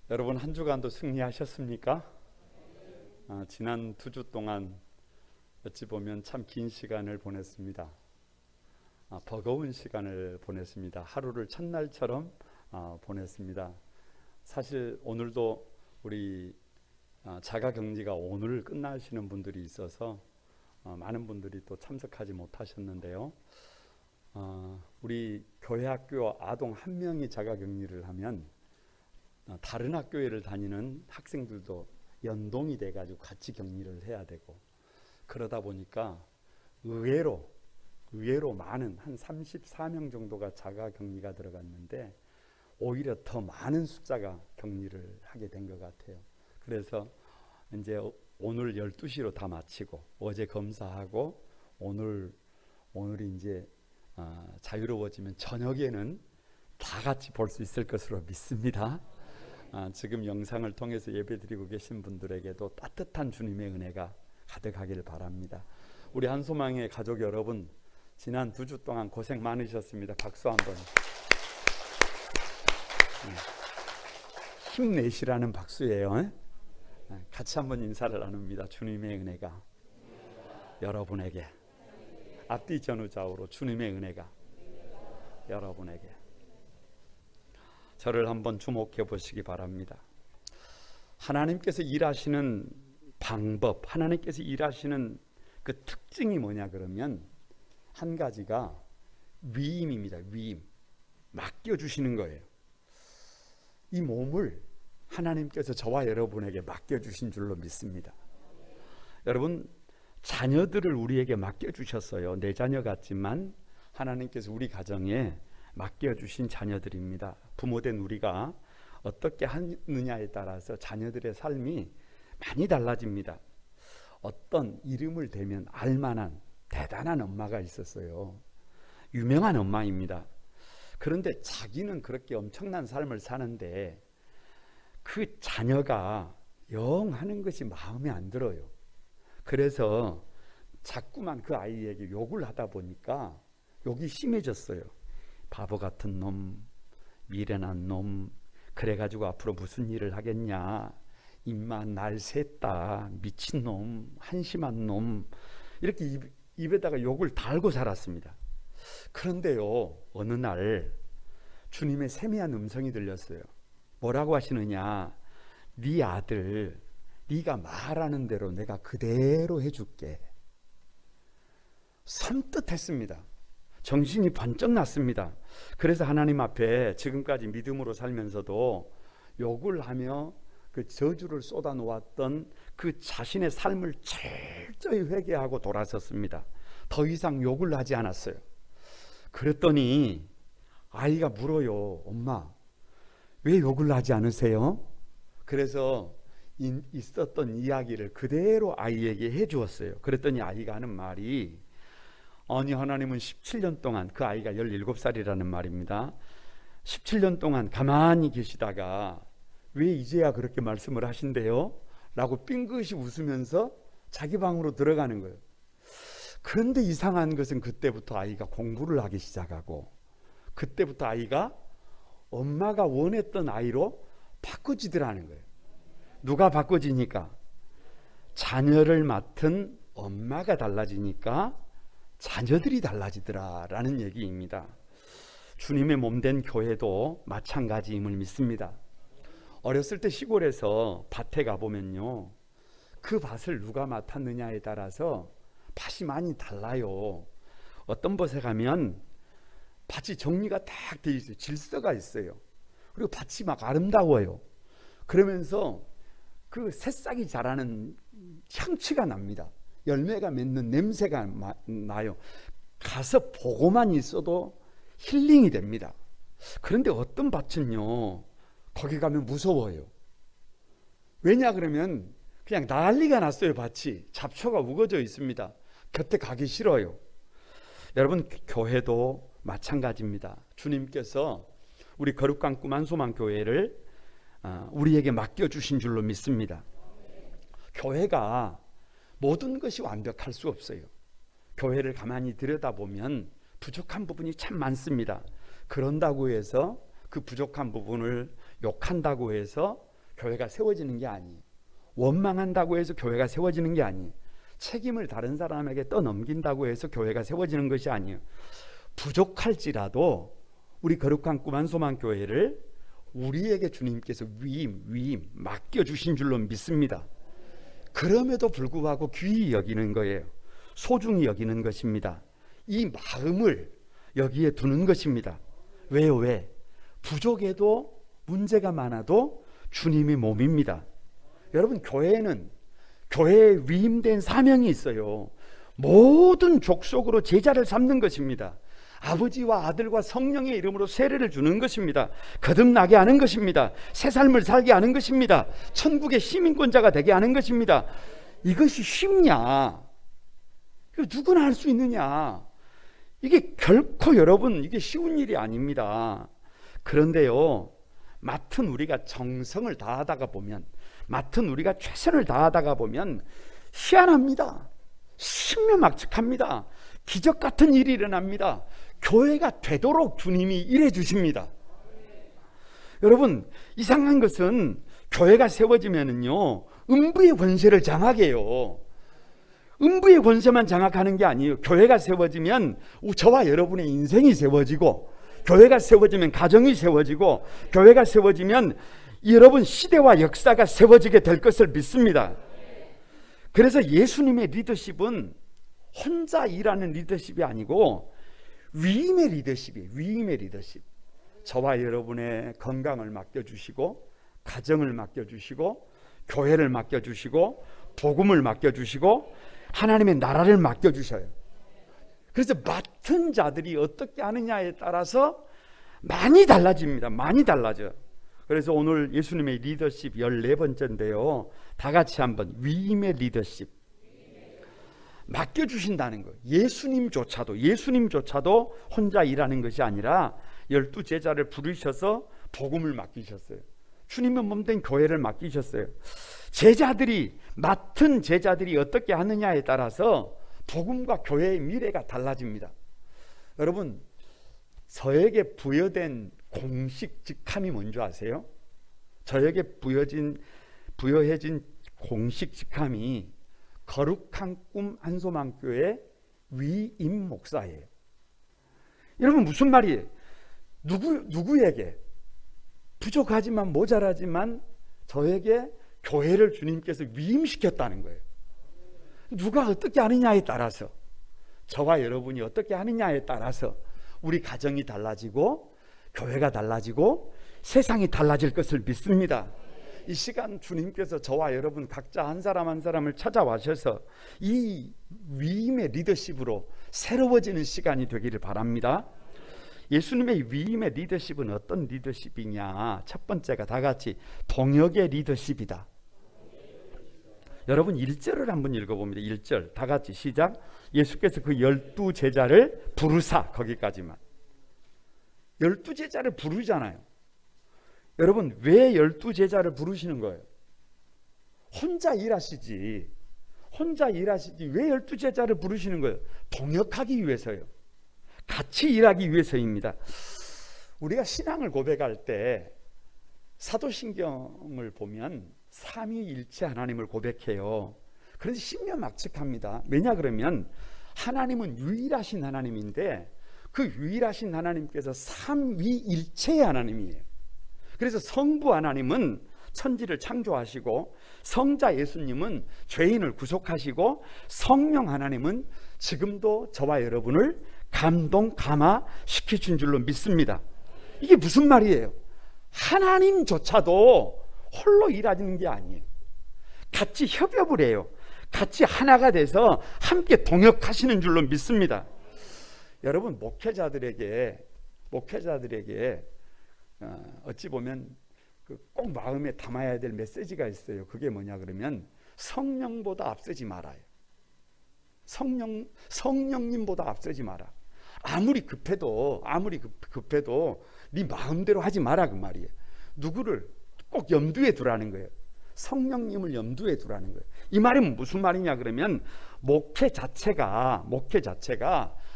여러분 한 주간도 승리하셨습니까? 지난 2주 동안 어찌 보면 참 긴 시간을 보냈습니다. 버거운 시간을 보냈습니다. 하루를 첫날처럼 보냈습니다. 사실 오늘도 우리 자가격리가 오늘 끝나시는 분들이 있어서 많은 분들이 또 참석하지 못하셨는데요. 우리 교회 학교 아동 한 명이 자가격리를 하면 다른 학교를 다니는 학생들도 연동이 돼가지고 같이 격리를 해야 되고, 그러다 보니까 의외로 많은 한 34명 정도가 자가격리가 들어갔는데 오히려 더 많은 숫자가 격리를 하게 된 것 같아요. 그래서 이제 오늘 12시로 다 마치고 어제 검사하고 오늘이 이제 자유로워지면 저녁에는 다 같이 볼 수 있을 것으로 믿습니다. 지금 영상을 통해서 예배드리고 계신 분들에게도 따뜻한 주님의 은혜가 가득하길 바랍니다. 우리 한소망의 가족 여러분, 지난 2주 동안 고생 많으셨습니다. 박수 한번. 힘내시라는 박수예요. 같이 한번 인사를 나눕니다. 주님의 은혜가 여러분에게, 앞뒤 전후 좌우로 주님의 은혜가 여러분에게. 저를 한번 주목해 보시기 바랍니다. 하나님께서 일하시는 방법, 하나님께서 일하시는 그 특징이 뭐냐 그러면 한 가지가 위임입니다. 위임. 맡겨주시는 거예요. 이 몸을 하나님께서 저와 여러분에게 맡겨주신 줄로 믿습니다. 여러분, 자녀들을 우리에게 맡겨주셨어요. 내 자녀 같지만 하나님께서 우리 가정에 맡겨주신 자녀들입니다. 부모된 우리가 어떻게 하느냐에 따라서 자녀들의 삶이 많이 달라집니다. 어떤 이름을 대면 알만한 대단한 엄마가 있었어요. 유명한 엄마입니다. 그런데 자기는 그렇게 엄청난 삶을 사는데 그 자녀가 영 하는 것이 마음에 안 들어요. 그래서 자꾸만 그 아이에게 욕을 하다 보니까 욕이 심해졌어요. 바보 같은 놈, 미련한 놈, 그래가지고 앞으로 무슨 일을 하겠냐, 입만 날 샜다, 미친놈, 한심한 놈, 이렇게 입에다가 욕을 달고 살았습니다. 그런데요, 어느 날 주님의 세미한 음성이 들렸어요. 뭐라고 하시느냐, 네 아들, 네가 말하는 대로 내가 그대로 해줄게. 선뜻했습니다. 정신이 번쩍 났습니다. 그래서 하나님 앞에 지금까지 믿음으로 살면서도 욕을 하며 그 저주를 쏟아 놓았던 그 자신의 삶을 철저히 회개하고 돌아섰습니다. 더 이상 욕을 하지 않았어요. 그랬더니 아이가 물어요. 엄마, 왜 욕을 하지 않으세요? 그래서 있었던 이야기를 그대로 아이에게 해주었어요. 그랬더니 아이가 하는 말이, 아니 하나님은 17년 동안, 그 아이가 17살이라는 말입니다. 17년 동안 가만히 계시다가 왜 이제야 그렇게 말씀을 하신대요? 라고 삥긋이 웃으면서 자기 방으로 들어가는 거예요. 그런데 이상한 것은 그때부터 아이가 공부를 하기 시작하고, 그때부터 아이가 엄마가 원했던 아이로 바꿔지더라는 거예요. 누가 바꿔지니까? 자녀를 맡은 엄마가 달라지니까 자녀들이 달라지더라라는 얘기입니다. 주님의 몸된 교회도 마찬가지임을 믿습니다. 어렸을 때 시골에서 밭에 가보면요, 그 밭을 누가 맡았느냐에 따라서 밭이 많이 달라요. 어떤 밭에 가면 밭이 정리가 딱 돼 있어요. 질서가 있어요. 그리고 밭이 막 아름다워요. 그러면서 그 새싹이 자라는 향취가 납니다. 열매가 맺는 냄새가 나요. 가서 보고만 있어도 힐링이 됩니다. 그런데 어떤 밭은요, 거기 가면 무서워요. 왜냐 그러면 그냥 난리가 났어요. 밭이 잡초가 우거져 있습니다. 곁에 가기 싫어요. 여러분, 교회도 마찬가지입니다. 주님께서 우리 거룩한 꿈 한소망 교회를 우리에게 맡겨주신 줄로 믿습니다. 교회가 모든 것이 완벽할 수 없어요. 교회를 가만히 들여다보면 부족한 부분이 참 많습니다. 그런다고 해서 그 부족한 부분을 욕한다고 해서 교회가 세워지는 게 아니에요. 원망한다고 해서 교회가 세워지는 게 아니에요. 책임을 다른 사람에게 떠넘긴다고 해서 교회가 세워지는 것이 아니에요. 부족할지라도 우리 거룩한 꿈 한소망교회를 우리에게 주님께서 위임 맡겨주신 줄로 믿습니다. 그럼에도 불구하고 귀히 여기는 거예요. 소중히 여기는 것입니다. 이 마음을 여기에 두는 것입니다. 왜요? 왜? 부족해도 문제가 많아도 주님이 몸입니다. 여러분, 교회에는 교회에 위임된 사명이 있어요. 모든 족속으로 제자를 삼는 것입니다. 아버지와 아들과 성령의 이름으로 세례를 주는 것입니다. 거듭나게 하는 것입니다. 새 삶을 살게 하는 것입니다. 천국의 시민권자가 되게 하는 것입니다. 이것이 쉽냐? 누구나 할 수 있느냐? 이게 결코 여러분, 이게 쉬운 일이 아닙니다. 그런데요, 맡은 우리가 정성을 다하다가 보면, 맡은 우리가 최선을 다하다가 보면 희한합니다. 신묘막측합니다. 기적 같은 일이 일어납니다. 교회가 되도록 주님이 일해 주십니다. 여러분, 이상한 것은 교회가 세워지면은요, 음부의 권세를 장악해요. 음부의 권세만 장악하는 게 아니에요. 교회가 세워지면 저와 여러분의 인생이 세워지고, 교회가 세워지면 가정이 세워지고, 교회가 세워지면 여러분 시대와 역사가 세워지게 될 것을 믿습니다. 그래서 예수님의 리더십은 혼자 일하는 리더십이 아니고 위임의 리더십이에요. 위임의 리더십. 저와 여러분의 건강을 맡겨주시고, 가정을 맡겨주시고, 교회를 맡겨주시고, 복음을 맡겨주시고, 하나님의 나라를 맡겨주셔요. 그래서 맡은 자들이 어떻게 하느냐에 따라서 많이 달라집니다. 많이 달라져요. 그래서 오늘 예수님의 리더십 14번째인데요. 다 같이 한번 위임의 리더십. 맡겨주신다는 거예요. 예수님조차도 혼자 일하는 것이 아니라 12제자를 부르셔서 복음을 맡기셨어요. 주님의 몸된 교회를 맡기셨어요. 맡은 제자들이 어떻게 하느냐에 따라서 복음과 교회의 미래가 달라집니다. 여러분, 저에게 부여된 공식 직함이 뭔지 아세요? 저에게 부여해진 공식 직함이 거룩한 꿈 한소망교회 위임 목사예요. 여러분, 무슨 말이에요? 누구에게? 부족하지만 모자라지만 저에게 교회를 주님께서 위임시켰다는 거예요. 누가 어떻게 하느냐에 따라서, 저와 여러분이 어떻게 하느냐에 따라서 우리 가정이 달라지고 교회가 달라지고 세상이 달라질 것을 믿습니다. 이 시간 주님께서 저와 여러분 각자 한 사람 한 사람을 찾아와셔서 이 위임의 리더십으로 새로워지는 시간이 되기를 바랍니다. 예수님의 위임의 리더십은 어떤 리더십이냐? 첫 번째가 다 같이 동역의 리더십이다. 여러분 1절을 한번 읽어봅니다. 1절 다 같이 시작. 예수께서 그 12제자를 부르사, 거기까지만. 12제자를 부르잖아요. 여러분, 왜 12제자를 부르시는 거예요? 혼자 일하시지 왜 12제자를 부르시는 거예요? 동역하기 위해서요. 같이 일하기 위해서입니다. 우리가 신앙을 고백할 때 사도신경을 보면 삼위일체 하나님을 고백해요. 그래서 신묘막측합니다. 왜냐 그러면 하나님은 유일하신 하나님인데 그 유일하신 하나님께서 삼위일체의 하나님이에요. 그래서 성부 하나님은 천지를 창조하시고, 성자 예수님은 죄인을 구속하시고, 성령 하나님은 지금도 저와 여러분을 감동 감화시키신 줄로 믿습니다. 이게 무슨 말이에요? 하나님조차도 홀로 일하는 게 아니에요. 같이 협업을 해요. 같이 하나가 돼서 함께 동역하시는 줄로 믿습니다. 여러분, 목회자들에게 어찌 보면 꼭 마음에 담아야 될 메시지가 있어요. 그게 뭐냐 그러면 성령보다 앞서지 말아요. 성령님보다 앞서지 마라. 아무리 급해도 네 마음대로 하지 마라, 그 말이에요. 누구를 꼭 염두에 두라는 거예요. 성령님을 염두에 두라는 거예요. 이 말은 무슨 말이냐 그러면 목회 자체가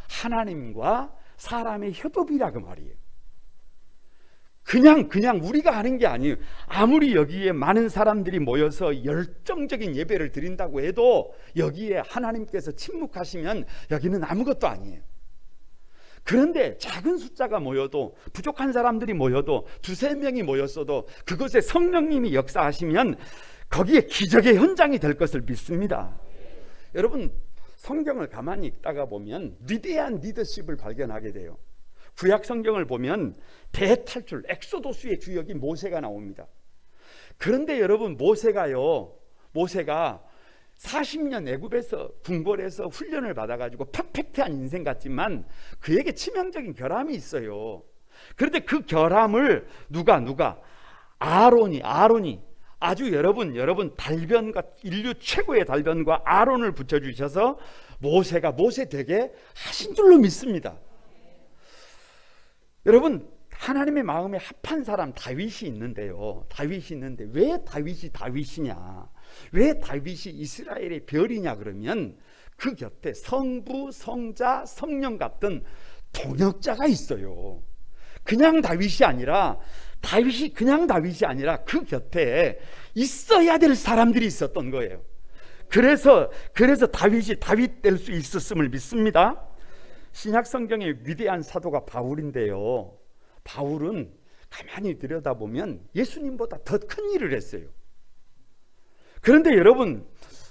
하나님과 사람의 협업이라 그 말이에요. 그냥 우리가 하는 게 아니에요. 아무리 여기에 많은 사람들이 모여서 열정적인 예배를 드린다고 해도 여기에 하나님께서 침묵하시면 여기는 아무것도 아니에요. 그런데 작은 숫자가 모여도, 부족한 사람들이 모여도, 두세 명이 모였어도 그것에 성령님이 역사하시면 거기에 기적의 현장이 될 것을 믿습니다. 여러분, 성경을 가만히 읽다가 보면 위대한 리더십을 발견하게 돼요. 구약 성경을 보면 대탈출, 엑소도스의 주역이 모세가 나옵니다. 그런데 여러분, 모세가 40년 애굽에서 궁궐에서 훈련을 받아가지고 퍼펙트한 인생 같지만 그에게 치명적인 결함이 있어요. 그런데 그 결함을 누가 아론이 아주 여러분 달변과, 인류 최고의 달변과 아론을 붙여주셔서 모세가 모세 되게 하신 줄로 믿습니다. 여러분, 하나님의 마음에 합한 사람 다윗이 있는데요. 왜 다윗이냐? 왜 다윗이 이스라엘의 별이냐 그러면 그 곁에 성부, 성자, 성령 같은 동역자가 있어요. 그냥 다윗이 아니라 그 곁에 있어야 될 사람들이 있었던 거예요. 그래서 다윗이 다윗 될 수 있었음을 믿습니다. 신약 성경의 위대한 사도가 바울인데요. 바울은 가만히 들여다보면 예수님보다 더 큰 일을 했어요. 그런데 여러분,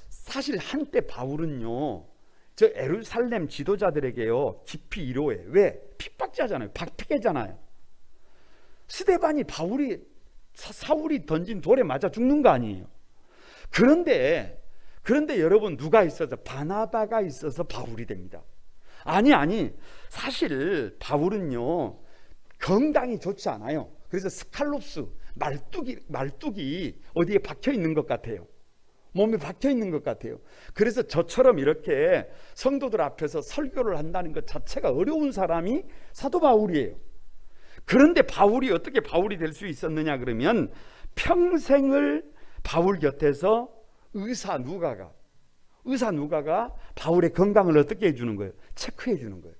사실 한때 바울은요, 저 예루살렘 지도자들에게요 깊이 이로해. 왜? 핍박자잖아요. 박피계잖아요. 스데반이 사울이 던진 돌에 맞아 죽는 거 아니에요. 그런데 여러분, 누가 있어서? 바나바가 있어서 바울이 됩니다. 아니, 사실 바울은요 건강이 좋지 않아요. 그래서 스칼롭스, 말뚝이 어디에 박혀 있는 것 같아요. 몸에 박혀 있는 것 같아요. 그래서 저처럼 이렇게 성도들 앞에서 설교를 한다는 것 자체가 어려운 사람이 사도 바울이에요. 그런데 바울이 어떻게 바울이 될 수 있었느냐 그러면 평생을 바울 곁에서 의사 누가가 바울의 건강을 어떻게 해주는 거예요? 체크해 주는 거예요.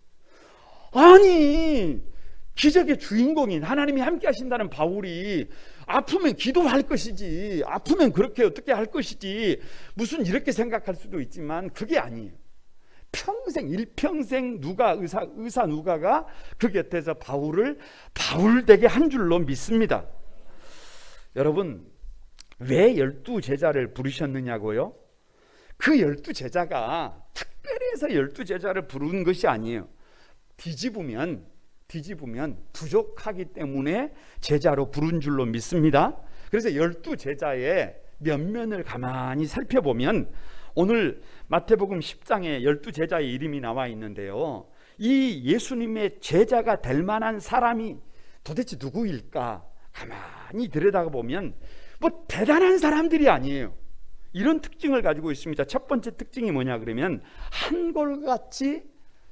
아니, 기적의 주인공인 하나님이 함께 하신다는 바울이 아프면 기도할 것이지, 아프면 그렇게 어떻게 할 것이지, 무슨 이렇게 생각할 수도 있지만 그게 아니에요. 일평생 의사 누가가 그 곁에서 바울을 바울되게 한 줄로 믿습니다. 여러분, 왜 12제자를 부르셨느냐고요? 그 12제자가 특별히 해서 12제자를 부른 것이 아니에요. 뒤집으면 부족하기 때문에 제자로 부른 줄로 믿습니다. 그래서 12제자의 면면을 가만히 살펴보면 오늘 마태복음 10장에 12제자의 이름이 나와 있는데요, 이 예수님의 제자가 될 만한 사람이 도대체 누구일까 가만히 들여다보면 뭐 대단한 사람들이 아니에요. 이런 특징을 가지고 있습니다. 첫 번째 특징이 뭐냐 그러면 한골같이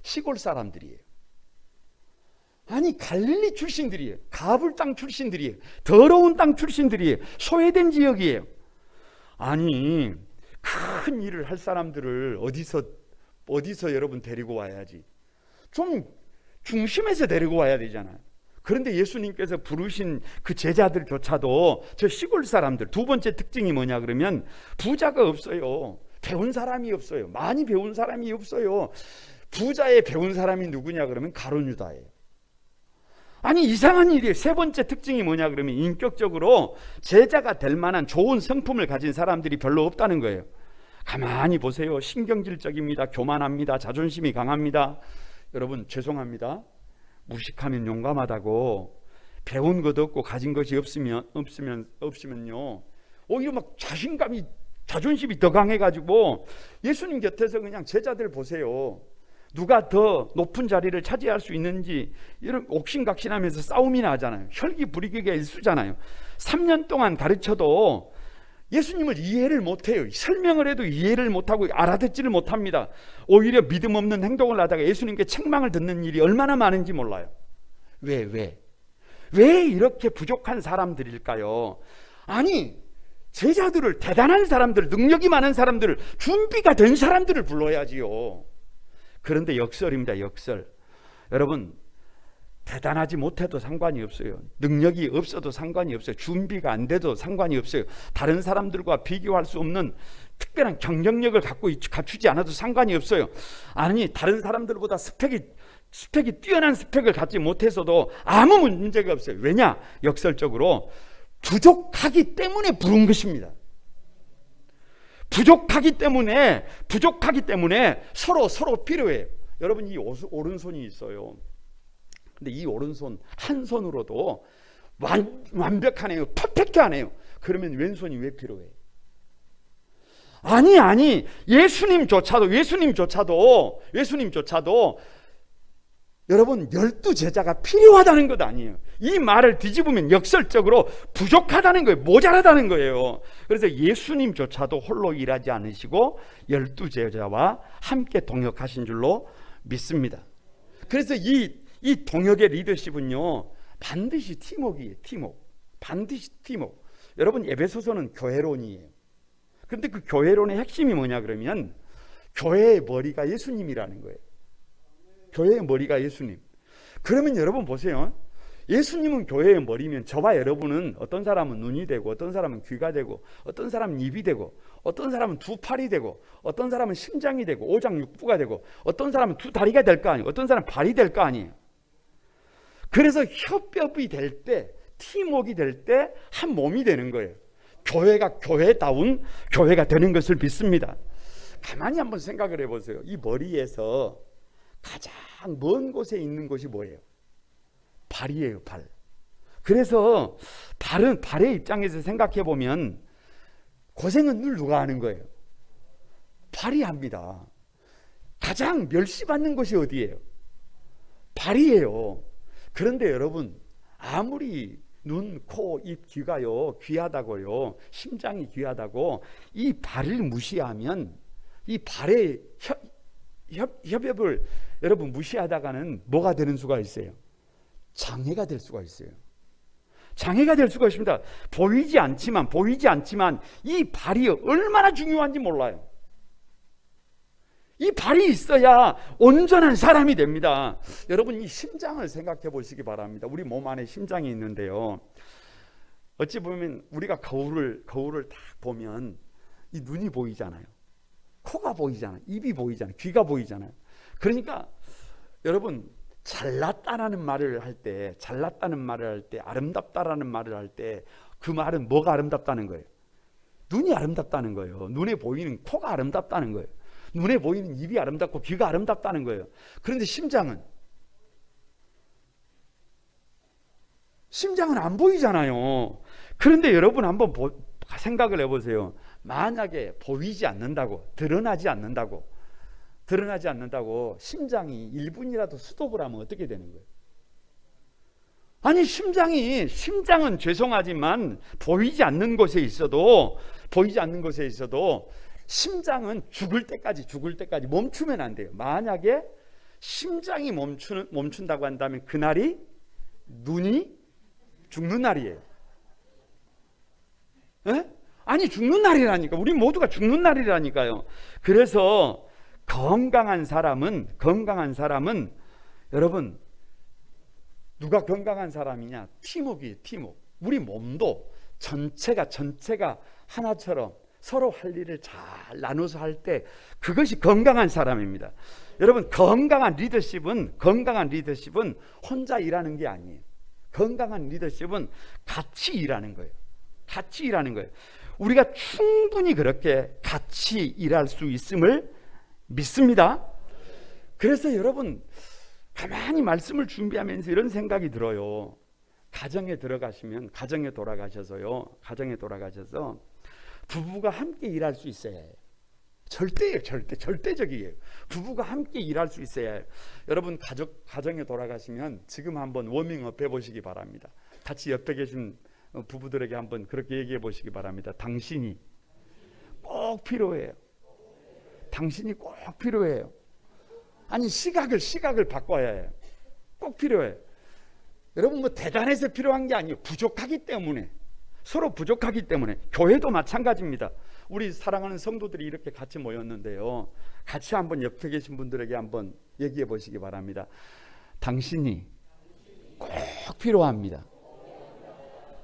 시골 사람들이에요. 아니, 갈릴리 출신들이에요. 가불 땅 출신들이에요. 더러운 땅 출신들이에요. 소외된 지역이에요. 아니, 큰 일을 할 사람들을 어디서 여러분 데리고 와야지. 좀 중심에서 데리고 와야 되잖아요. 그런데 예수님께서 부르신 그 제자들조차도 저 시골 사람들. 두 번째 특징이 뭐냐 그러면 부자가 없어요. 배운 사람이 없어요. 많이 배운 사람이 없어요. 부자의 배운 사람이 누구냐 그러면 가룟 유다예요. 아니, 이상한 일이에요. 세 번째 특징이 뭐냐 그러면 인격적으로 제자가 될 만한 좋은 성품을 가진 사람들이 별로 없다는 거예요. 가만히 보세요. 신경질적입니다. 교만합니다. 자존심이 강합니다. 여러분, 죄송합니다. 무식하면 용감하다고, 배운 것도 없고 가진 것이 없으면요 오히려 막 자존심이 더 강해가지고 예수님 곁에서 그냥 제자들 보세요. 누가 더 높은 자리를 차지할 수 있는지 이런 옥신각신하면서 싸움이 나잖아요. 혈기부리기가 일수잖아요. 3년 동안 가르쳐도 예수님을 이해를 못해요. 설명을 해도 이해를 못하고 알아듣지를 못합니다. 오히려 믿음 없는 행동을 하다가 예수님께 책망을 듣는 일이 얼마나 많은지 몰라요. 왜 이렇게 부족한 사람들일까요? 아니, 제자들을, 대단한 사람들, 능력이 많은 사람들을, 준비가 된 사람들을 불러야지요. 그런데 역설입니다. 역설. 여러분, 대단하지 못해도 상관이 없어요. 능력이 없어도 상관이 없어요. 준비가 안 돼도 상관이 없어요. 다른 사람들과 비교할 수 없는 특별한 경쟁력을 갖추지 않아도 상관이 없어요. 아니, 다른 사람들보다 스펙이 뛰어난 스펙을 갖지 못해서도 아무 문제가 없어요. 왜냐? 역설적으로 부족하기 때문에 부른 것입니다. 부족하기 때문에 서로 필요해요. 여러분, 이 오른손이 있어요. 근데 이 오른손 한 손으로도 완벽하네요. 퍼펙트하네요. 그러면 왼손이 왜 필요해? 아니, 예수님조차도 여러분 12제자가 필요하다는 것 아니에요. 이 말을 뒤집으면 역설적으로 부족하다는 거예요. 모자라다는 거예요. 그래서 예수님조차도 홀로 일하지 않으시고 12제자와 함께 동역하신 줄로 믿습니다. 그래서 이 동역의 리더십은요, 반드시 팀워크예요. 반드시 팀워크. 여러분, 에베소서는 교회론이에요. 그런데 그 교회론의 핵심이 뭐냐 그러면 교회의 머리가 예수님이라는 거예요. 교회의 머리가 예수님. 그러면 여러분 보세요. 예수님은 교회의 머리면 저와 여러분은 어떤 사람은 눈이 되고, 어떤 사람은 귀가 되고, 어떤 사람은 입이 되고, 어떤 사람은 두 팔이 되고, 어떤 사람은 심장이 되고, 오장육부가 되고, 어떤 사람은 두 다리가 될 거 아니에요. 어떤 사람은 발이 될 거 아니에요. 그래서 협업이 될 때, 팀워크가 될 때 한 몸이 되는 거예요. 교회가 교회다운 교회가 되는 것을 믿습니다. 가만히 한번 생각을 해보세요. 이 머리에서 가장 먼 곳에 있는 곳이 뭐예요? 발이에요, 발. 그래서 발의 입장에서 생각해 보면 고생은 늘 누가 하는 거예요? 발이 합니다. 가장 멸시받는 곳이 어디예요? 발이에요. 그런데 여러분, 아무리 눈, 코, 입, 귀가요 귀하다고요, 심장이 귀하다고 이 발을 무시하면, 이 발의 협업을 여러분 무시하다가는 뭐가 되는 수가 있어요? 장애가 될 수가 있어요. 장애가 될 수가 있습니다. 보이지 않지만 이 발이 얼마나 중요한지 몰라요. 이 발이 있어야 온전한 사람이 됩니다. 여러분, 이 심장을 생각해 보시기 바랍니다. 우리 몸 안에 심장이 있는데요, 어찌 보면 우리가 거울을 딱 보면 이 눈이 보이잖아요. 코가 보이잖아요. 입이 보이잖아요. 귀가 보이잖아요. 그러니까 여러분, 잘났다라는 말을 할 때, 아름답다라는 말을 할 때 그 말은 뭐가 아름답다는 거예요? 눈이 아름답다는 거예요. 눈에 보이는 코가 아름답다는 거예요. 눈에 보이는 입이 아름답고 귀가 아름답다는 거예요. 그런데 심장은 안 보이잖아요. 그런데 여러분 한번 생각을 해보세요. 만약에 보이지 않는다고, 드러나지 않는다고 심장이 1분이라도 스톱을 하면 어떻게 되는 거예요? 아니, 심장은 죄송하지만 보이지 않는 곳에 있어도 심장은 죽을 때까지 멈추면 안 돼요. 만약에 심장이 멈춘다고 한다면 그날이 눈이 죽는 날이에요. 에? 아니, 죽는 날이라니까. 우리 모두가 죽는 날이라니까요. 그래서 건강한 사람은 여러분, 누가 건강한 사람이냐? 팀워크예요. 팀워크. 우리 몸도 전체가 하나처럼 서로 할 일을 잘 나눠서 할 때 그것이 건강한 사람입니다. 여러분, 건강한 리더십은 혼자 일하는 게 아니에요. 건강한 리더십은 같이 일하는 거예요. 우리가 충분히 그렇게 같이 일할 수 있음을 믿습니다. 그래서 여러분, 가만히 말씀을 준비하면서 이런 생각이 들어요. 가정에 돌아가셔서 부부가 함께 일할 수 있어야 해요. 절대적이에요. 부부가 함께 일할 수 있어야 해요. 여러분, 가정에 돌아가시면 지금 한번 워밍업 해보시기 바랍니다. 같이 옆에 계신 부부들에게 한번 그렇게 얘기해 보시기 바랍니다. 당신이 꼭 필요해요. 아니, 시각을 바꿔야 해요. 꼭 필요해요. 여러분, 뭐 대단해서 필요한 게 아니에요. 서로 부족하기 때문에. 교회도 마찬가지입니다. 우리 사랑하는 성도들이 이렇게 같이 모였는데요, 같이 한번 옆에 계신 분들에게 한번 얘기해 보시기 바랍니다. 당신이 꼭 필요합니다.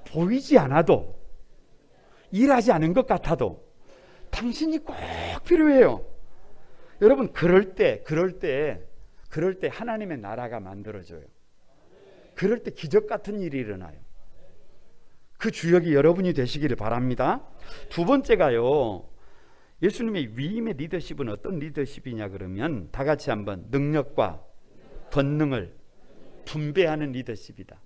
보이지 않아도, 일하지 않은 것 같아도 당신이 꼭 필요해요. 여러분, 그럴 때 하나님의 나라가 만들어져요. 그럴 때 기적 같은 일이 일어나요. 그 주역이 여러분이 되시기를 바랍니다. 두 번째가요, 예수님의 위임의 리더십은 어떤 리더십이냐 그러면 다 같이 한번 능력과 권능을 분배하는 리더십이다.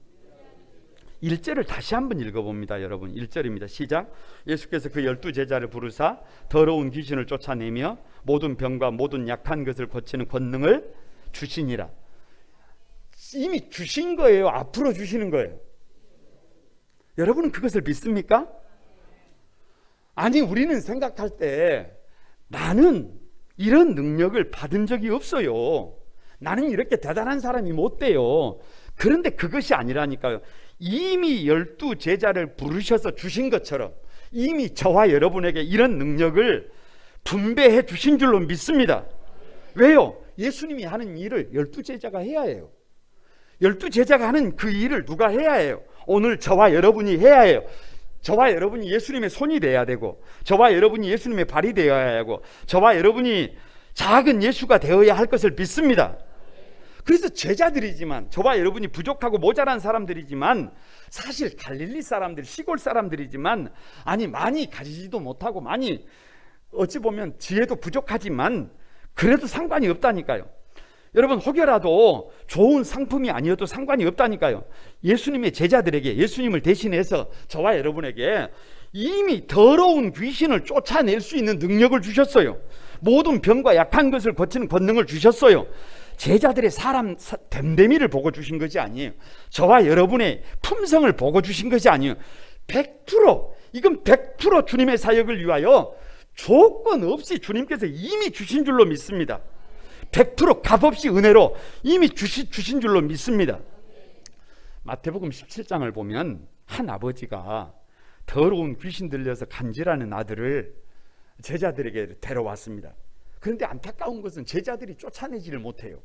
1절을 다시 한번 읽어봅니다. 여러분, 1절입니다. 시작. 예수께서 그 12제자를 부르사 더러운 귀신을 쫓아내며 모든 병과 모든 약한 것을 고치는 권능을 주시니라. 이미 주신 거예요? 앞으로 주시는 거예요? 여러분은 그것을 믿습니까? 아니, 우리는 생각할 때 나는 이런 능력을 받은 적이 없어요. 나는 이렇게 대단한 사람이 못 돼요. 그런데 그것이 아니라니까요. 이미 12제자를 부르셔서 주신 것처럼 이미 저와 여러분에게 이런 능력을 분배해 주신 줄로 믿습니다. 왜요? 예수님이 하는 일을 12제자가 해야 해요. 12제자가 하는 그 일을 누가 해야 해요? 오늘 저와 여러분이 해야 해요. 저와 여러분이 예수님의 손이 돼야 되고, 저와 여러분이 예수님의 발이 되어야 하고, 저와 여러분이 작은 예수가 되어야 할 것을 믿습니다. 그래서 제자들이지만, 저와 여러분이 부족하고 모자란 사람들이지만, 사실 갈릴리 사람들, 시골 사람들이지만, 아니 많이 가지지도 못하고 많이 어찌 보면 지혜도 부족하지만 그래도 상관이 없다니까요. 여러분, 혹여라도 좋은 상품이 아니어도 상관이 없다니까요. 예수님의 제자들에게, 예수님을 대신해서 저와 여러분에게 이미 더러운 귀신을 쫓아낼 수 있는 능력을 주셨어요. 모든 병과 약한 것을 고치는 권능을 주셨어요. 제자들의 사람 됨됨이를 보고 주신 것이 아니에요. 저와 여러분의 품성을 보고 주신 것이 아니에요. 100%, 이건 100% 주님의 사역을 위하여 조건 없이 주님께서 이미 주신 줄로 믿습니다. 100% 값없이 은혜로 이미 주신 줄로 믿습니다. 마태복음 17장을 보면 한 아버지가 더러운 귀신 들려서 간질하는 아들을 제자들에게 데려왔습니다. 그런데 안타까운 것은 제자들이 쫓아내지를 못해요.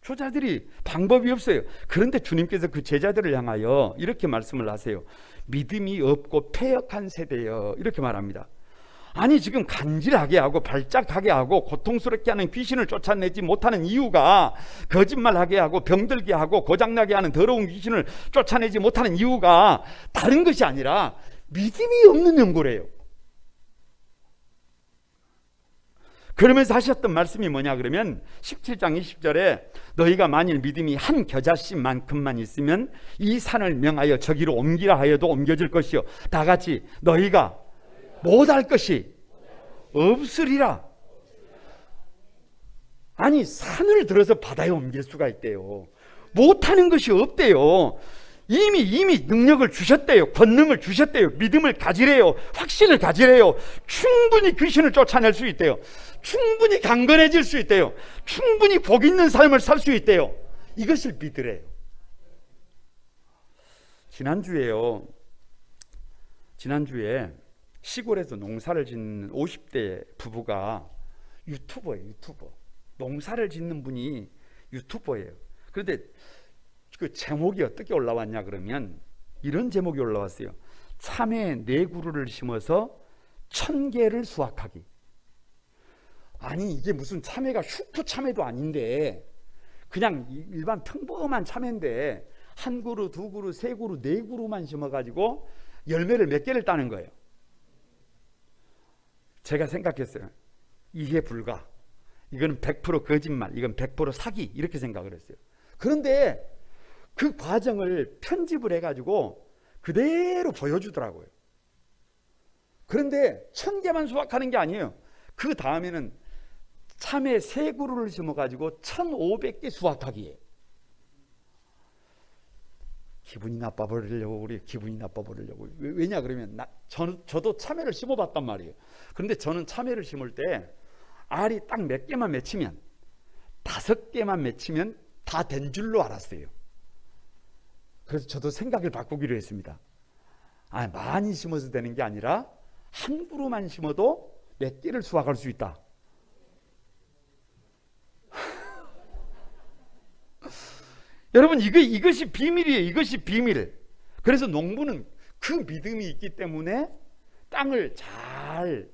제자들이 방법이 없어요. 그런데 주님께서 그 제자들을 향하여 이렇게 말씀을 하세요. 믿음이 없고 패역한 세대여, 이렇게 말합니다. 아니, 지금 간질하게 하고 발작하게 하고 고통스럽게 하는 귀신을 쫓아내지 못하는 이유가, 거짓말하게 하고 병들게 하고 고장나게 하는 더러운 귀신을 쫓아내지 못하는 이유가 다른 것이 아니라 믿음이 없는 연고래요. 그러면서 하셨던 말씀이 뭐냐 그러면 17장 20절에 너희가 만일 믿음이 한 겨자씨만큼만 있으면 이 산을 명하여 저기로 옮기라 하여도 옮겨질 것이요, 다 같이 너희가 못할 것이 없으리라. 아니, 산을 들어서 바다에 옮길 수가 있대요. 못하는 것이 없대요. 이미 능력을 주셨대요. 권능을 주셨대요. 믿음을 가지래요. 확신을 가지래요. 충분히 귀신을 쫓아낼 수 있대요. 충분히 강건해질 수 있대요. 충분히 복 있는 삶을 살 수 있대요. 이것을 믿으래요. 지난주에 시골에서 농사를 짓는 50대 부부가 유튜버예요. 유튜버. 농사를 짓는 분이 유튜버예요. 그런데 그 제목이 어떻게 올라왔냐 그러면 이런 제목이 올라왔어요. 참외 4그루를 심어서 1000개를 수확하기. 아니, 이게 무슨 참외가 슈퍼 참외도 아닌데 그냥 일반 평범한 참외인데 1그루, 2그루, 3그루, 4그루만 심어가지고 열매를 몇 개를 따는 거예요. 제가 생각했어요. 이해 불가. 이건 100% 거짓말, 이건 100% 사기, 이렇게 생각을 했어요. 그런데 그 과정을 편집을 해가지고 그대로 보여주더라고요. 그런데 1000개만 수확하는 게 아니에요. 그 다음에는 참외 3그루를 심어가지고 1500개 수확하기에. 기분이 나빠버리려고. 왜냐 그러면 저도 참외를 심어봤단 말이에요. 그런데 저는 참외를 심을 때 알이 딱 몇 개만 맺히면, 5개만 맺히면 다 된 줄로 알았어요. 그래서 저도 생각을 바꾸기로 했습니다. 많이 심어서 되는 게 아니라 1그루만 심어도 몇 개를 수확할 수 있다. 여러분 이것이 비밀이에요. 이것이 비밀. 그래서 농부는 그 믿음이 있기 때문에 땅을 잘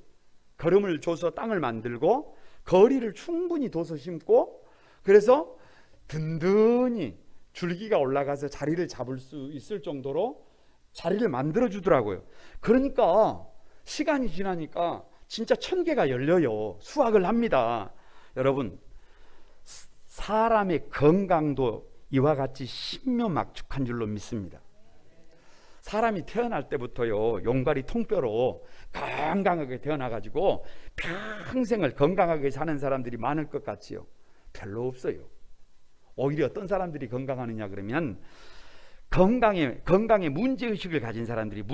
거름을 줘서 땅을 만들고 거리를 충분히 둬서 심고, 그래서 든든히 줄기가 올라가서 자리를 잡을 수 있을 정도로 자리를 만들어 주더라고요. 그러니까 시간이 지나니까 진짜 천개가 열려요. 수확을 합니다. 여러분, 사람의 건강도 이와 같이 신묘막측한 줄로 믿습니다. 사람이 태어날 때부터요, 용가리 통뼈로 건강하게 태어나가지고 평생을 건강하게 사는 사람들이 많을 것 같지요? 별로 없어요. 오히려 어떤 사람들이 건강하느냐 그러면 건강에 문제의식을 가진 사람들.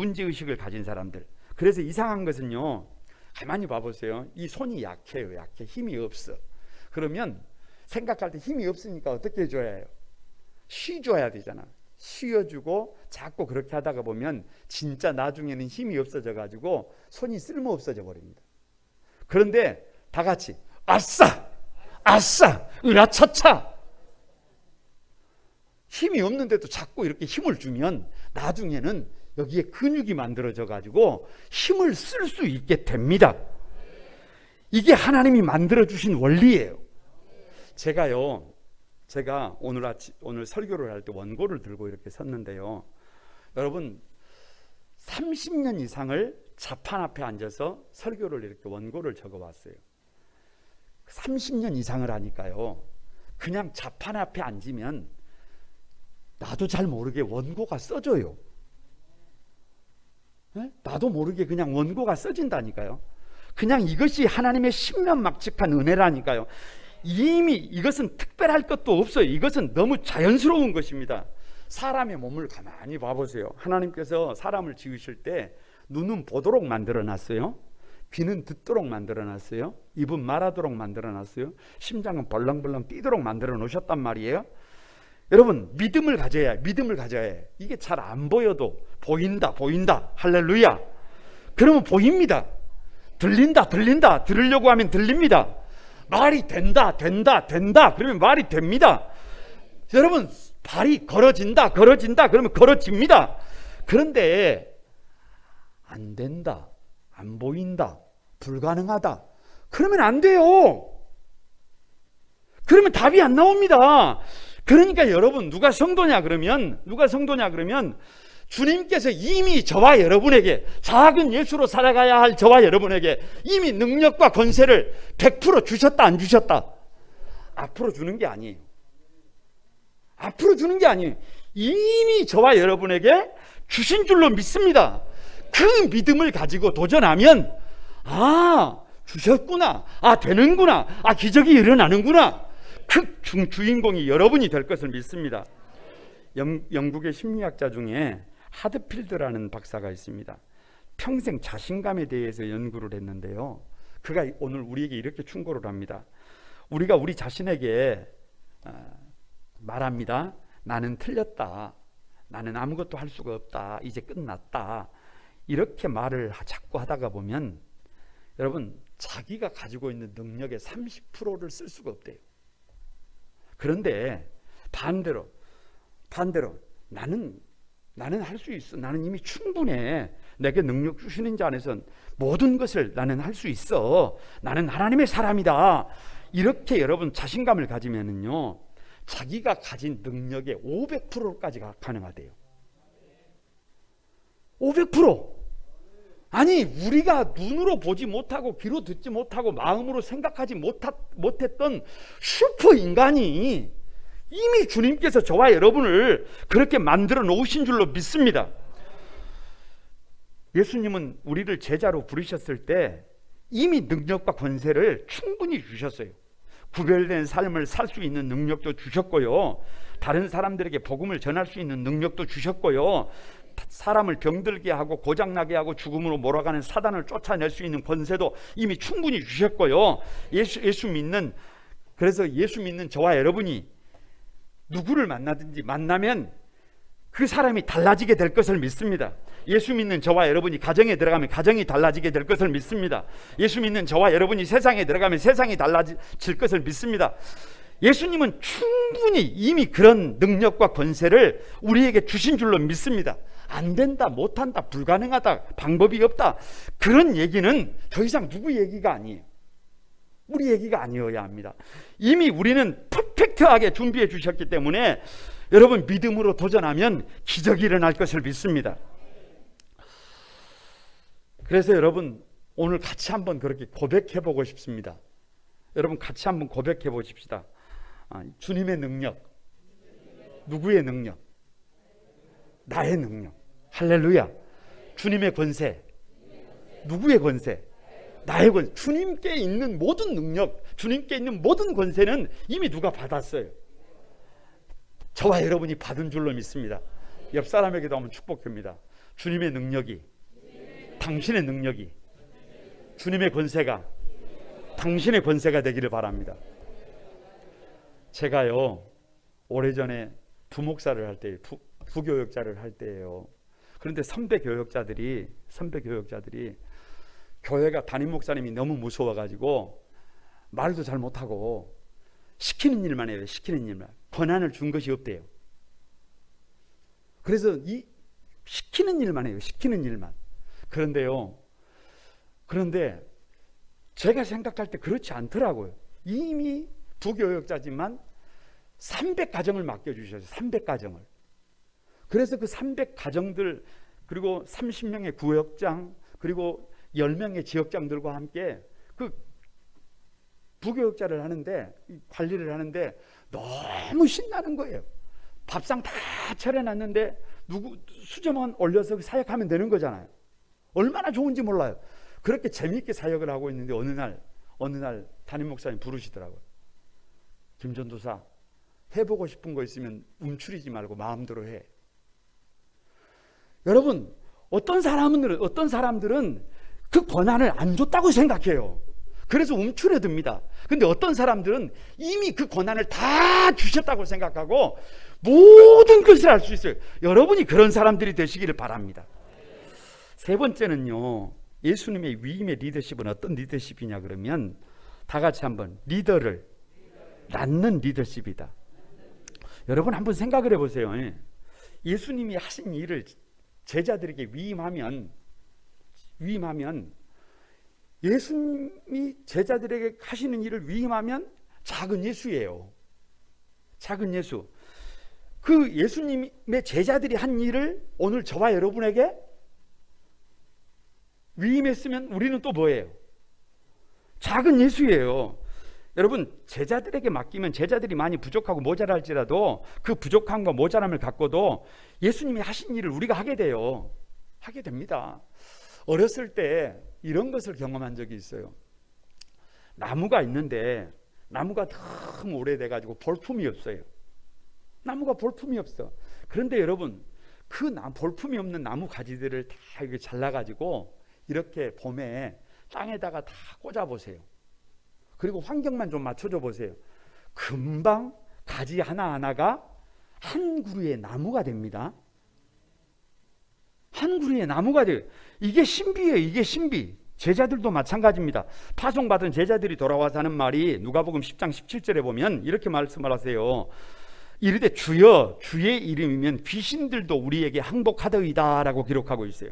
그래서 이상한 것은요, 가만히 봐보세요. 이 손이 약해요. 약해. 힘이 없어. 그러면 생각할 때 힘이 없으니까 어떻게 해줘야 해요? 쉬줘야 되잖아. 쉬어주고 자꾸 그렇게 하다가 보면 진짜 나중에는 힘이 없어져 가지고 손이 쓸모 없어져 버립니다. 그런데 다 같이 아싸! 아싸! 으라차차! 힘이 없는데도 자꾸 이렇게 힘을 주면 나중에는 여기에 근육이 만들어져 가지고 힘을 쓸 수 있게 됩니다. 이게 하나님이 만들어 주신 원리예요. 제가 오늘 설교를 할 때 원고를 들고 이렇게 섰는데요, 여러분 30년 이상을 자판 앞에 앉아서 설교를 이렇게 원고를 적어왔어요. 30년 이상을 하니까요, 그냥 자판 앞에 앉으면 나도 잘 모르게 원고가 써져요. 네? 나도 모르게 그냥 원고가 써진다니까요. 그냥 이것이 하나님의 신면막측한 은혜라니까요. 이미 이것은 특별할 것도 없어요. 이것은 너무 자연스러운 것입니다. 사람의 몸을 가만히 봐보세요. 하나님께서 사람을 지으실 때 눈은 보도록 만들어놨어요. 귀는 듣도록 만들어놨어요. 입은 말하도록 만들어놨어요. 심장은 벌렁벌렁 뛰도록 만들어 놓으셨단 말이에요. 여러분, 믿음을 가져야 해. 이게 잘 안 보여도 보인다. 할렐루야. 그러면 보입니다. 들린다. 들으려고 하면 들립니다. 말이 된다. 그러면 말이 됩니다. 여러분, 발이 걸어진다. 그러면 걸어집니다. 그런데 안 된다, 안 보인다, 불가능하다, 그러면 안 돼요. 그러면 답이 안 나옵니다. 그러니까 여러분, 누가 성도냐 그러면 주님께서 이미 저와 여러분에게, 작은 예수로 살아가야 할 저와 여러분에게 이미 능력과 권세를 100% 주셨다, 안 주셨다? 앞으로 주는 게 아니에요. 이미 저와 여러분에게 주신 줄로 믿습니다. 그 믿음을 가지고 도전하면, 주셨구나, 되는구나, 기적이 일어나는구나, 그 주인공이 여러분이 될 것을 믿습니다. 영국의 심리학자 중에 하드필드라는 박사가 있습니다. 평생 자신감에 대해서 연구를 했는데요, 그가 오늘 우리에게 이렇게 충고를 합니다. 우리가 우리 자신에게 말합니다. 나는 틀렸다, 나는 아무것도 할 수가 없다, 이제 끝났다, 이렇게 말을 자꾸 하다가 보면 여러분, 자기가 가지고 있는 능력의 30%를 쓸 수가 없대요. 그런데 반대로 나는 할 수 있어, 나는 이미 충분해, 내게 능력 주시는 자 안에서 모든 것을 나는 할 수 있어, 나는 하나님의 사람이다, 이렇게 여러분 자신감을 가지면은요, 자기가 가진 능력의 500%까지 가능하대요. 500%. 아니, 우리가 눈으로 보지 못하고 귀로 듣지 못하고 마음으로 생각하지 못했던 슈퍼인간이 이미 주님께서 저와 여러분을 그렇게 만들어 놓으신 줄로 믿습니다. 예수님은 우리를 제자로 부르셨을 때 이미 능력과 권세를 충분히 주셨어요. 구별된 삶을 살 수 있는 능력도 주셨고요, 다른 사람들에게 복음을 전할 수 있는 능력도 주셨고요, 사람을 병들게 하고 고장나게 하고 죽음으로 몰아가는 사단을 쫓아낼 수 있는 권세도 이미 충분히 주셨고요. 그래서 예수 믿는 저와 여러분이 누구를 만나면 그 사람이 달라지게 될 것을 믿습니다. 예수 믿는 저와 여러분이 가정에 들어가면 가정이 달라지게 될 것을 믿습니다. 예수 믿는 저와 여러분이 세상에 들어가면 세상이 달라질 것을 믿습니다. 예수님은 충분히 이미 그런 능력과 권세를 우리에게 주신 줄로 믿습니다. 안 된다, 못한다, 불가능하다, 방법이 없다, 그런 얘기는 더 이상 누구 얘기가 아니에요. 우리 얘기가 아니어야 합니다. 이미 우리는 퍼펙트하게 준비해 주셨기 때문에 여러분 믿음으로 도전하면 기적이 일어날 것을 믿습니다. 그래서 여러분 오늘 같이 한번 그렇게 고백해 보고 싶습니다. 여러분 같이 한번 고백해 보십시다. 주님의 능력. 누구의 능력? 나의 능력. 할렐루야. 주님의 권세. 누구의 권세? 나의 권세. 주님께 있는 모든 능력, 주님께 있는 모든 권세는 이미 누가 받았어요. 저와 여러분이 받은 줄로 믿습니다. 옆 사람에게도 한번 축복합니다. 주님의 능력이, 당신의 능력이, 주님의 권세가 당신의 권세가 되기를 바랍니다. 제가요 오래전에 부목사를 할 때, 부교역자를 할 때예요. 그런데 선배 교역자들이 교회가 담임 목사님이 너무 무서워가지고 말도 잘 못하고 시키는 일만 해요. 시키는 일만. 권한을 준 것이 없대요. 그래서 이 시키는 일만 해요. 시키는 일만. 그런데 제가 생각할 때 그렇지 않더라고요. 이미 부교역자지만 300가정을 맡겨주셨어요. 300가정을. 그래서 그 300가정들, 그리고 30명의 구역장, 그리고 10명의 지역장들과 함께 그 부교역자를 하는데, 관리를 하는데 너무 신나는 거예요. 밥상 다 차려놨는데 누구 수저만 올려서 사역하면 되는 거잖아요. 얼마나 좋은지 몰라요. 그렇게 재미있게 사역을 하고 있는데 어느 날 담임 목사님 부르시더라고요. 김전도사, 해보고 싶은 거 있으면 움츠리지 말고 마음대로 해. 여러분, 어떤 사람들은 그 권한을 안 줬다고 생각해요. 그래서 움츠려듭니다. 근데 어떤 사람들은 이미 그 권한을 다 주셨다고 생각하고 모든 것을 할 수 있어요. 여러분이 그런 사람들이 되시기를 바랍니다. 세 번째는요, 예수님의 위임의 리더십은 어떤 리더십이냐 그러면 다 같이 한번 리더를 낳는 리더십이다. 여러분 한번 생각을 해보세요. 예수님이 하신 일을 제자들에게 위임하면 예수님이 제자들에게 하시는 일을 위임하면 작은 예수예요. 작은 예수. 그 예수님의 제자들이 한 일을 오늘 저와 여러분에게 위임했으면 우리는 또 뭐예요? 작은 예수예요. 여러분, 제자들에게 맡기면 제자들이 많이 부족하고 모자랄지라도 그 부족함과 모자람을 갖고도 예수님이 하신 일을 우리가 하게 돼요. 하게 됩니다. 어렸을 때 이런 것을 경험한 적이 있어요. 나무가 있는데 나무가 너무 오래돼가지고 볼품이 없어요. 나무가 볼품이 없어. 그런데 여러분, 그 볼품이 없는 나무 가지들을 다 이렇게 잘라가지고 이렇게 봄에 땅에다가 다 꽂아보세요. 그리고 환경만 좀 맞춰줘 보세요. 금방 가지 하나하나가 한 그루의 나무가 됩니다. 한 그루의 나무가 돼요. 이게 신비예요. 이게 신비. 제자들도 마찬가지입니다. 파송받은 제자들이 돌아와서 하는 말이 누가복음 10장 17절에 보면 이렇게 말씀을 하세요. 이르되 주여, 주의 이름이면 귀신들도 우리에게 항복하더이다 라고 기록하고 있어요.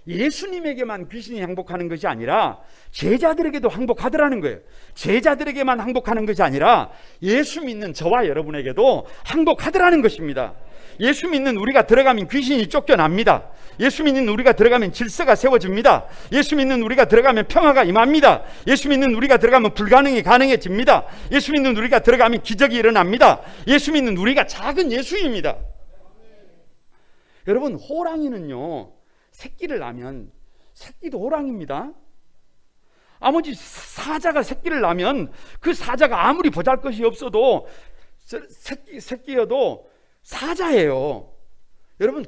예수님에게만 귀신이 항복하는 것이 아니라 제자들에게도 항복하더라는 거예요. 제자들에게만 항복하는 것이 아니라 예수 믿는 저와 여러분에게도 항복하더라는 것입니다. 예수 믿는 우리가 들어가면 귀신이 쫓겨납니다. 예수 믿는 우리가 들어가면 질서가 세워집니다. 예수 믿는 우리가 들어가면 평화가 임합니다. 예수 믿는 우리가 들어가면 불가능이 가능해집니다. 예수 믿는 우리가 들어가면 기적이 일어납니다. 예수 믿는 우리가 작은 예수입니다. 여러분, 호랑이는요, 새끼를 낳으면 새끼도 호랑이입니다. 아무리 사자가 새끼를 낳으면 그 사자가 아무리 보잘것이 없어도 새끼여도 사자예요. 여러분,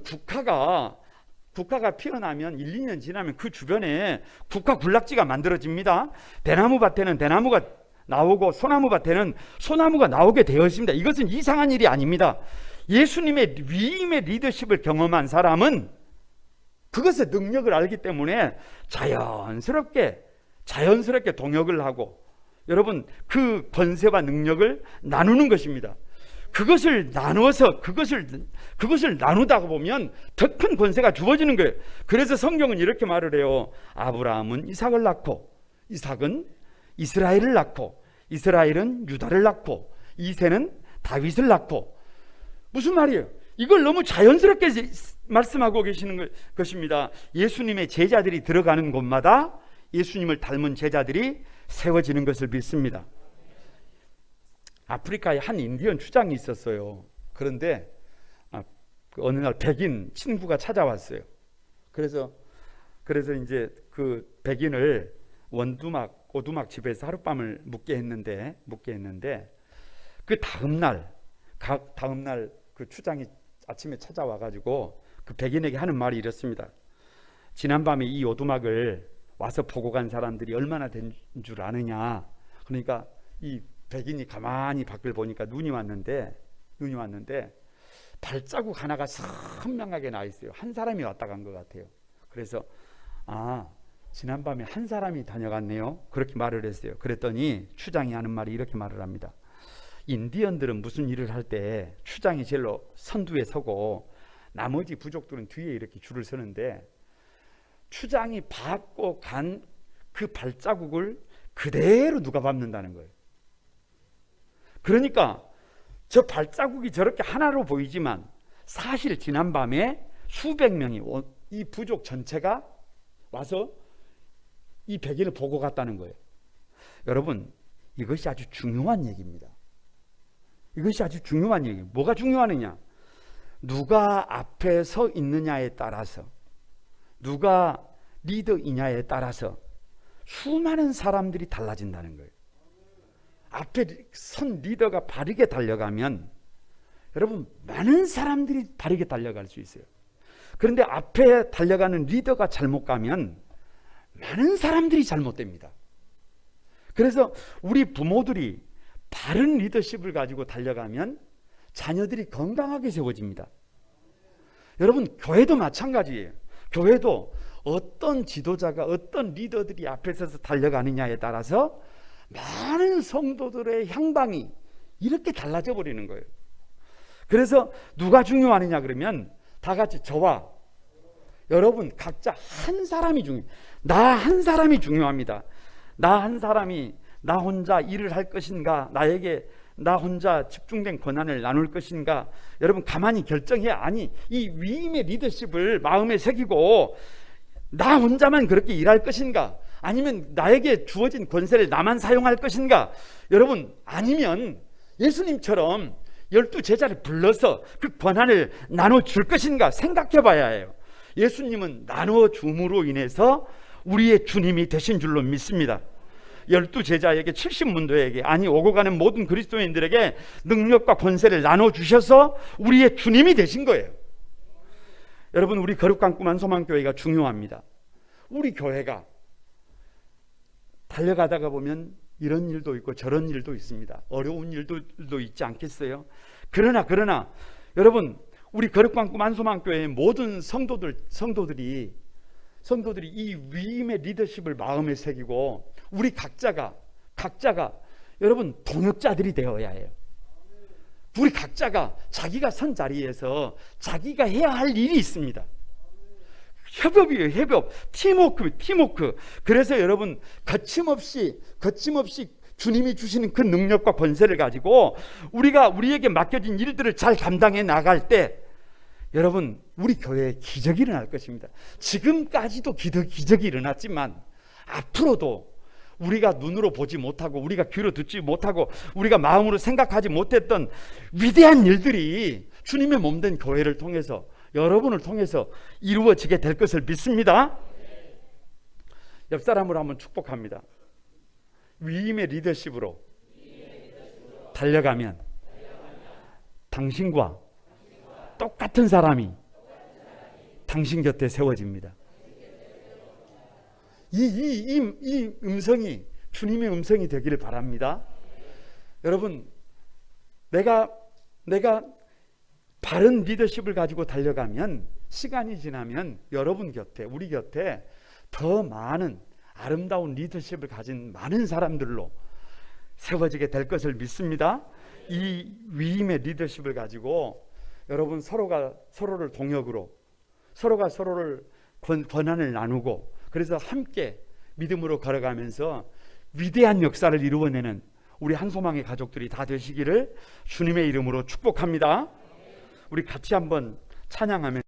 국화가 피어나면 1, 2년 지나면 그 주변에 국화 군락지가 만들어집니다. 대나무 밭에는 대나무가 나오고 소나무 밭에는 소나무가 나오게 되어 있습니다. 이것은 이상한 일이 아닙니다. 예수님의 위임의 리더십을 경험한 사람은 그것의 능력을 알기 때문에 자연스럽게 동역을 하고, 여러분 그 권세와 능력을 나누는 것입니다. 그것을 나누어서 그것을 나누다가 보면 더 큰 권세가 주어지는 거예요. 그래서 성경은 이렇게 말을 해요. 아브라함은 이삭을 낳고, 이삭은 이스라엘을 낳고, 이스라엘은 유다를 낳고, 이새는 다윗을 낳고. 무슨 말이에요? 이걸 너무 자연스럽게 말씀하고 계시는 것입니다. 예수님의 제자들이 들어가는 곳마다 예수님을 닮은 제자들이 세워지는 것을 믿습니다. 아프리카에 한 인디언 추장이 있었어요. 그런데 어느 날 백인 친구가 찾아왔어요. 그래서 이제 그 백인을 원두막, 오두막 집에서 하룻밤을 묵게 했는데 그 다음날 그 추장이 아침에 찾아와가지고 그 백인에게 하는 말이 이렇습니다. 지난밤에 이 오두막을 와서 보고 간 사람들이 얼마나 된 줄 아느냐. 그러니까 이 백인이 가만히 밖을 보니까 눈이 왔는데 발자국 하나가 선명하게 나 있어요. 한 사람이 왔다 간 것 같아요. 그래서 지난밤에 한 사람이 다녀갔네요. 그렇게 말을 했어요. 그랬더니 추장이 하는 말이 이렇게 말을 합니다. 인디언들은 무슨 일을 할 때 추장이 제일로 선두에 서고 나머지 부족들은 뒤에 이렇게 줄을 서는데 추장이 밟고 간 그 발자국을 그대로 누가 밟는다는 거예요. 그러니까 저 발자국이 저렇게 하나로 보이지만 사실 지난밤에 수백 명이 이 부족 전체가 와서 이 백인을 보고 갔다는 거예요. 여러분, 이것이 아주 중요한 얘기입니다. 이것이 아주 중요한 얘기예요. 뭐가 중요하느냐? 누가 앞에 서 있느냐에 따라서, 누가 리더이냐에 따라서 수많은 사람들이 달라진다는 거예요. 앞에 선 리더가 바르게 달려가면 여러분 많은 사람들이 바르게 달려갈 수 있어요. 그런데 앞에 달려가는 리더가 잘못 가면 많은 사람들이 잘못됩니다. 그래서 우리 부모들이 바른 리더십을 가지고 달려가면 자녀들이 건강하게 세워집니다. 여러분 교회도 마찬가지예요. 교회도 어떤 지도자가 어떤 리더들이 앞에 서서 달려가느냐에 따라서 많은 성도들의 향방이 이렇게 달라져 버리는 거예요. 그래서 누가 중요하느냐 그러면 다 같이 저와 여러분 각자 한 사람이 중요해요. 나 한 사람이 중요합니다. 나 한 사람이 나 혼자 일을 할 것인가, 나에게 나 혼자 집중된 권한을 나눌 것인가. 여러분 가만히 결정해야. 아니 이 위임의 리더십을 마음에 새기고 나 혼자만 그렇게 일할 것인가, 아니면 나에게 주어진 권세를 나만 사용할 것인가. 여러분 아니면 예수님처럼 12제자를 불러서 그 권한을 나눠줄 것인가 생각해 봐야 해요. 예수님은 나눠줌으로 인해서 우리의 주님이 되신 줄로 믿습니다. 12제자에게 70문도에게 아니 오고 가는 모든 그리스도인들에게 능력과 권세를 나눠주셔서 우리의 주님이 되신 거예요. 여러분 우리 거룩한 꿈 한소망교회가 중요합니다. 우리 교회가 달려가다가 보면 이런 일도 있고 저런 일도 있습니다. 어려운 일도 있지 않겠어요? 그러나 여러분 우리 거룩한 꿈 한소망교회의 모든 성도들이 이 위임의 리더십을 마음에 새기고 우리 각자가 여러분 동역자들이 되어야 해요. 우리 각자가 자기가 선 자리에서 자기가 해야 할 일이 있습니다. 협업이에요. 협업, 팀워크. 그래서 여러분 거침없이 주님이 주시는 그 능력과 권세를 가지고 우리에게 맡겨진 일들을 잘 감당해 나갈 때 여러분 우리 교회에 기적이 일어날 것입니다. 지금까지도 기적이 일어났지만 앞으로도 우리가 눈으로 보지 못하고 우리가 귀로 듣지 못하고 우리가 마음으로 생각하지 못했던 위대한 일들이 주님의 몸된 교회를 통해서 여러분을 통해서 이루어지게 될 것을 믿습니다. 옆 사람을 한번 축복합니다. 위임의 리더십으로 달려가면 당신과 똑같은 사람이 당신 곁에 세워집니다. 이 음성이 주님의 음성이 되기를 바랍니다. 여러분 내가 바른 리더십을 가지고 달려가면 시간이 지나면 여러분 곁에 우리 곁에 더 많은 아름다운 리더십을 가진 많은 사람들로 세워지게 될 것을 믿습니다. 이 위임의 리더십을 가지고 여러분 서로가 서로를 동역으로, 서로가 서로를 권한을 나누고, 그래서 함께 믿음으로 걸어가면서 위대한 역사를 이루어내는 우리 한소망의 가족들이 다 되시기를 주님의 이름으로 축복합니다. 우리 같이 한번 찬양하면